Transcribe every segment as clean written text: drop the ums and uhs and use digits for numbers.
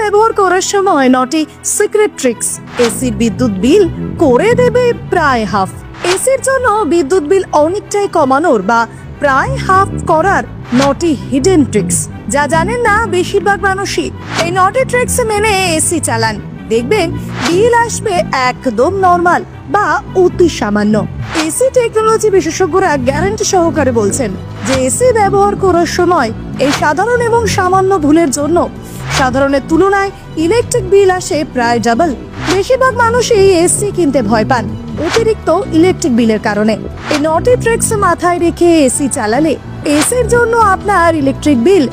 ব্যবহার করার সময় 9টি সিক্রেট ট্রিক্স এসির বিদ্যুৎ বিল করে দেবে প্রায় হাফ। এসির জন্য বিদ্যুৎ বিল অনেকটাই কমানোর বা প্রায় হাফ করার 9টি হিডেন ট্রিক্স, যা জানেন না বেশিরভাগ মানুষই। এই 9টি ট্রিক্স মেনে এসি চালান, দেখবেন বিল আসবে একদম নরমাল বা অতি সামান্য। এসি টেকনোলজি বিশেষজ্ঞরা গ্যারান্টি সহকারে বলছেন যে এসি ব্যবহার করার সময় এই সাধারণ এবং সামান্য ভুলের জন্য সাধারণের তুলনায় ইলেকট্রিক বিল আসে প্রায় ডাবল। বেশিরভাগ মানুষই এসি কিনতে ভয় পান অতিরিক্ত ইলেকট্রিক বিলের কারণে। এই 9টি ট্রিক্স মাথায় রেখে এসি চালালে এসির জন্য আপনার ইলেকট্রিক বিল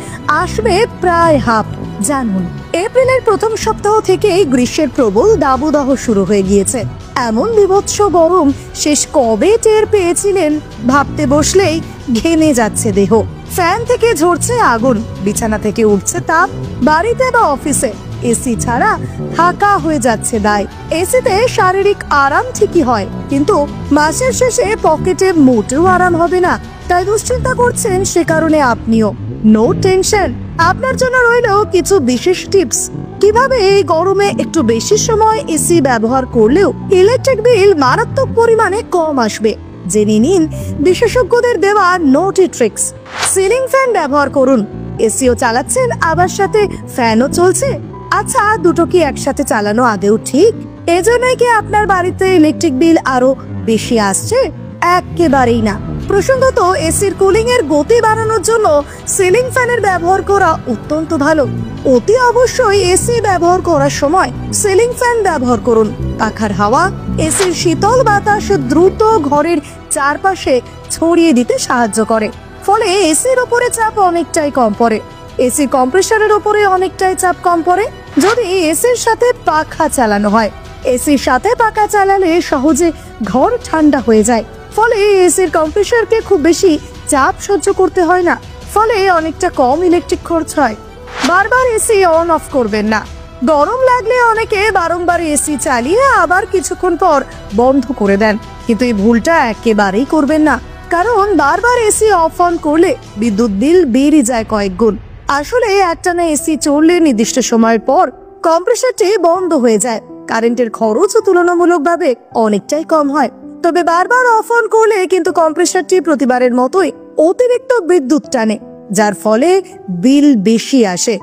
আসবে প্রায় হাফ। জানুন, এপ্রিলের প্রথম সপ্তাহ থেকে গ্রীষ্মের প্রবল দাবদাহ শুরু হয়ে গিয়েছে। এমন বিভৎস গরম শেষ কবে টের পেয়েছিলেন? ভাবতে বসলেই ঘেমে যাচ্ছে দেহ, ফ্যান থেকে ঝরছে আগুন, বিছানা থেকে উঠছে তাপ, বাড়িতে বা অফিসে এসি ছাড়া থাকা হয়ে যাচ্ছে দায়। এসিতে শারীরিক আরাম ঠিকই হয়, কিন্তু মাসের শেষে পকেটে মোটেও আরাম হবে না। তাই দুশ্চিন্তা করছেন, সে কারণে আপনিও নো টেনশন, আপনার জন্য রইল কিছু বিশেষ টিপস কিভাবে এই গরমে একটু বেশি সময় এসি ব্যবহার করলেও ইলেকট্রিক বিল মারাত্মক পরিমাণে কম আসবে। জেনে নিন বিশেষজ্ঞদের দেওয়া 9টি ট্রিক্স। সিলিং ফ্যান ব্যবহার করুন। এসিও চালাচ্ছেন আবার সাথে ফ্যানও চলছে। আচ্ছা, দুটো কি একসাথে চালানো আদেও ঠিক? এজন্যই কি আপনার বাড়িতে ইলেকট্রিক বিল আরো বেশি আসছে? একেবারেই না। প্রসঙ্গত, এসির কুলিং এর গতি বাড়ানোর জন্য সিলিং ফ্যানের ব্যবহার করা অত্যন্ত ভালো। অতি অবশ্যই এসি ব্যবহার করার সময় সিলিং ফ্যান ব্যবহার করুন। পাখার হাওয়া এসির শীতল বাতাস দ্রুত ঘরের চারপাশে ছড়িয়ে দিতে সাহায্য করে, ফলে এসির উপরে চাপ অনেকটাই কম পড়ে। এসি কম্প্রেসারের উপরে অনেকটাই চাপ কম পড়ে যদি এসির সাথে পাখা চালানো হয়। এসির সাথে পাখা চালালে সহজে ঘর ঠান্ডা হয়ে যায়, ফলে এসির কম্প্রেসারকে খুব বেশি চাপ সহ্য করতে হয় না, ফলে অনেকটা কম ইলেকট্রিক খরচ হয়। বারবার এসি অন অফ করবেন না। গরম লাগলে অনেকে বারংবার এসি চালিয়ে আবার কিছুক্ষণ পর বন্ধ করে দেন, কিন্তু এই ভুলটা একেবারেই করবেন না, কারণ বারবার এসি অফ অন করলে বিদ্যুৎ বিল বেড়ে যায় কয়েক গুণ। আসলে একটানা এসি চললে নির্দিষ্ট সময়ের পর কম্প্রেসারটি বন্ধ হয়ে যায়, কারেন্টের খরচও তুলনামূলকভাবে অনেকটাই কম হয়। তবে বারবার অফ অন করলে কিন্তু কম্প্রেসারটি প্রতিবারের মতোই অতিরিক্ত বিদ্যুৎ টানে, যার ফলে বিল বেশি আসে।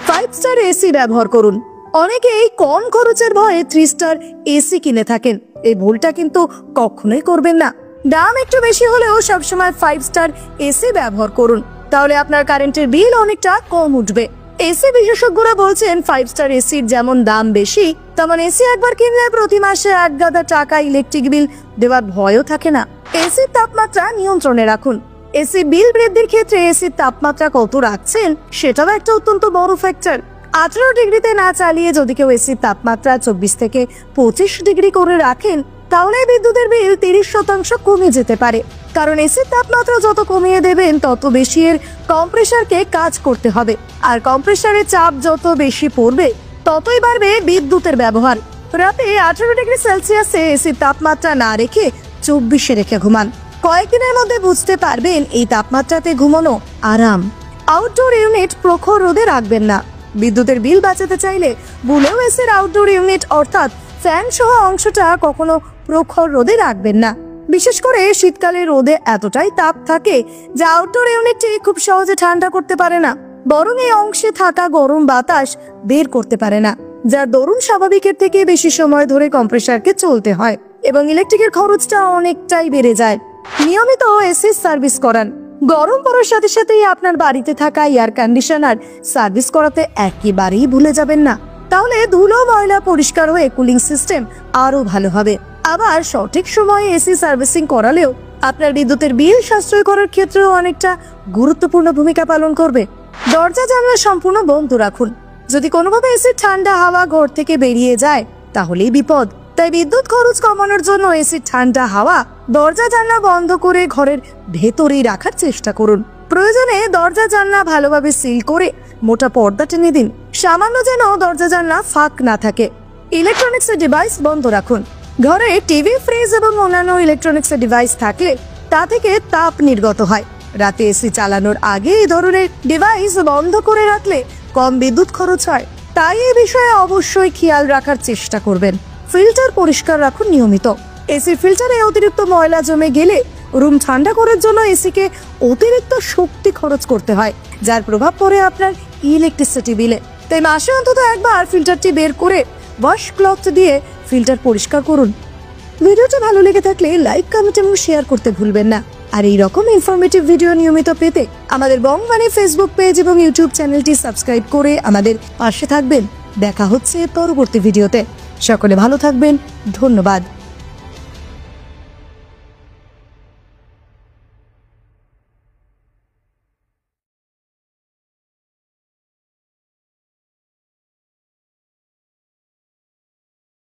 5 স্টার এসি ব্যবহার করুন। অনেকেই কম খরচের ভয়ে 3 স্টার এসি কিনে থাকেন। এই ভুলটা কিন্তু কখনোই করবেন না। দাম একটু বেশি হলেও সবসময় 5 স্টার এসি ব্যবহার করুন, তাহলে আপনার কারেন্টের বিল অনেকটা কম উঠবে। এসি বিশেষজ্ঞরা বলছেন 5 স্টার এসির যেমন দাম বেশি, তেমন এসি একবার কিনলে প্রতি মাসে 1 গাদা টাকা ইলেকট্রিক বিল দেওয়ার ভয়ও থাকে না। এসির তাপমাত্রা নিয়ন্ত্রণে রাখুন। এসি বিল বৃদ্ধির ক্ষেত্রে এসির তাপমাত্রা কত রাখছেন সেটাও একটা অত্যন্ত বড় ফ্যাক্টর। 18 ডিগ্রিতে না চালিয়ে যদি কেউ এসির তাপমাত্রা 24 থেকে 25 ডিগ্রি করে রাখেন, তাহলে বিদ্যুতের বিল 30% কমে যেতে পারে। কারণ এসির তাপমাত্রা যত কমিয়ে দেবেন তত বেশি এর কম্প্রেসারকে কাজ করতে হবে, আর কম্প্রেসারের চাপ যত বেশি পড়বে ততই বাড়বে বিদ্যুতের ব্যবহার। রাতে 18 ডিগ্রি সেলসিয়াসে এসির তাপমাত্রা না রেখে 24-এ রেখে ঘুমান। কয়েকদিনের মধ্যে বুঝতে পারবেন এই তাপমাত্রাতে ঘুমানো আরাম। আউটডোর ইউনিট প্রখর রোদে রাখবেন না। বিদ্যুতের বিল বাঁচাতে চাইলে ভুলেও এসির আউটডোর ইউনিট অর্থাৎ ফ্যান সহ অংশটা কখনো প্রখর রোদে রাখবেন না। বিশেষ করে শীতকালে রোদে এতটাই তাপ থাকে যে আউটডোর ইউনিটটি খুব সহজে ঠান্ডা করতে পারে না, বরং এই অংশে থাকা গরম বাতাস বের করতে পারে না, যার দরুন স্বাভাবিকের থেকে বেশি সময় ধরে কম্প্রেসারকে চলতে হয় এবং ইলেকট্রিকের খরচটা অনেকটাই বেড়ে যায়। নিয়মিত এসি সার্ভিস করান। গরম পড়ার সাথে সাথেই আপনার বাড়িতে থাকা এয়ার কন্ডিশনার সার্ভিস করাতে একেবারেই ভুলে যাবেন না, তাহলে ধুলো ময়লা পরিষ্কার হয়ে কুলিং সিস্টেম আরো ভালো হবে। আবার সঠিক সময়ে এসি সার্ভিসিং করালেও আপনার বিদ্যুতের বিল সাশ্রয় করার ক্ষেত্রেও অনেকটা গুরুত্বপূর্ণ ভূমিকা পালন করবে। দরজা জানলা সম্পূর্ণ বন্ধ রাখুন। যদি কোনোভাবে এসির ঠান্ডা হাওয়া ঘর থেকে বেরিয়ে যায় তাহলেই বিপদ। তাই বিদ্যুৎ খরচ কমানোর জন্য এসির ঠান্ডা হাওয়া দরজা জানলা বন্ধ করে ঘরের ভেতরেই রাখার চেষ্টা করুন। প্রয়োজনে দরজা জানলা ভালোভাবে সিল করে মোটা পর্দা টেনে দিন, সামান্য যেন দরজা জানলা ফাঁক না থাকে। ইলেকট্রনিক্স ডিভাইস বন্ধ রাখুন। ঘরে টিভি, ফ্রিজ এবং অন্যান্য ইলেকট্রনিক্স ডিভাইস থাকলে তা থেকে তাপ নির্গত হয়। রাতে এসি চালানোর আগে এই ধরনের ডিভাইস বন্ধ করে রাখলে কম বিদ্যুৎ খরচ হয়। তাই এই বিষয়ে অবশ্যই খেয়াল রাখার চেষ্টা করবেন। ফিল্টার পরিষ্কার রাখুন নিয়মিত। এসির ফিল্টারে অতিরিক্ত ময়লা জমে গেলে রুম ঠান্ডা করার জন্য এসিকে অতিরিক্ত শক্তি খরচ করতে হয়, যার প্রভাব পড়ে আপনার ইলেকট্রিসিটি বিলে। তাই মাসে অন্তত একবার ফিল্টারটি বের করে ওয়াশ ক্লথ দিয়ে ফিল্টার পরিষ্কার করুন। ভিডিওটি ভালো লেগে থাকলে লাইক, কমেন্ট এবং শেয়ার করতে ভুলবেন না। আর এই রকম ইনফরমেটিভ ভিডিও নিয়মিত পেতে আমাদের বংবাণী ফেসবুক পেজ এবং ইউটিউব চ্যানেলটি সাবস্ক্রাইব করে আমাদের পাশে থাকবেন। দেখা হচ্ছে পরবর্তী ভিডিওতে। সকলে ভালো থাকবেন। ধন্যবাদ।